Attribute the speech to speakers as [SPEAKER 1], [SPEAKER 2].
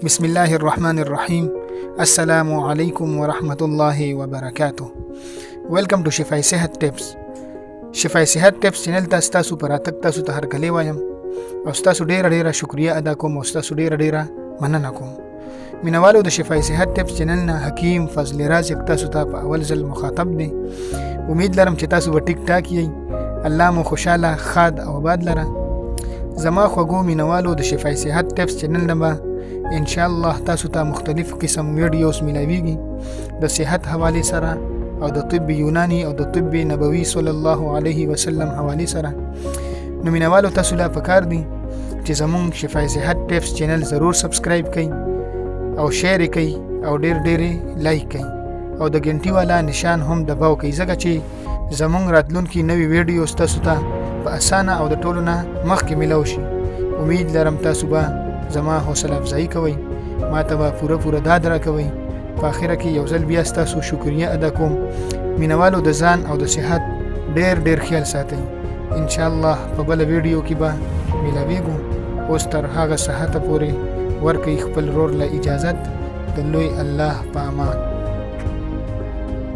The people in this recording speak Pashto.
[SPEAKER 1] بسم الله الرحمن الرحیم. السلام علیکم ورحمت الله وبرکاته. ویلکم ټو شفای صحت ټپس. شفای صحت ټپس چینل ته تاسو پر اتک تاسو ته هرکلی وایم او تاسو ډیره شکریا ادا کوم او تاسو ډیره مننه کوم. مینوالو د شفای صحت ټپس چینل نه حکیم فضل رازق تاسو ته په اول ځل مخاطب دی. امید لرم چې تاسو به ټیک ټاک یې. الله مو خوشاله خاد او آباد لره. زما خوږو مینوالو د شفای صحت ټپس چینل نه ان شاء الله تاسو ته مختلف قسم ویډیوز ملاویږي د صحت حواله سره او د طب یونانی او د طب نبوي صلی الله علیه وسلم حواله سره. نو مینوالو تاسو لا پکار دي چې زموږ شفای صحت ټپس چینل ضرور سبسکرایب کړئ او شیر کړئ او ډیر لایک کړئ او د غنټي والا نشان هم دباو کړئ ځکه چې زموږ راتلونکي نوې ویډیوز تاسو ته په اسانه او د ټولو نه مخکې ملو شي. امید لرم تاسو به زما حوصله افزایی کوئ، ما ته به پوره داد راکوئ. په اخره کې یو ځل بیا ستاسو شکریه ادا کوم. مینوالو د ځان او د صحت ډیر خیال ساتئ. ان شاء الله په بل ویډیو کې به ملاویږو. اوس تر هغه صحت پورې ورکړئ خپل رور له اجازت. د لوی الله په امان.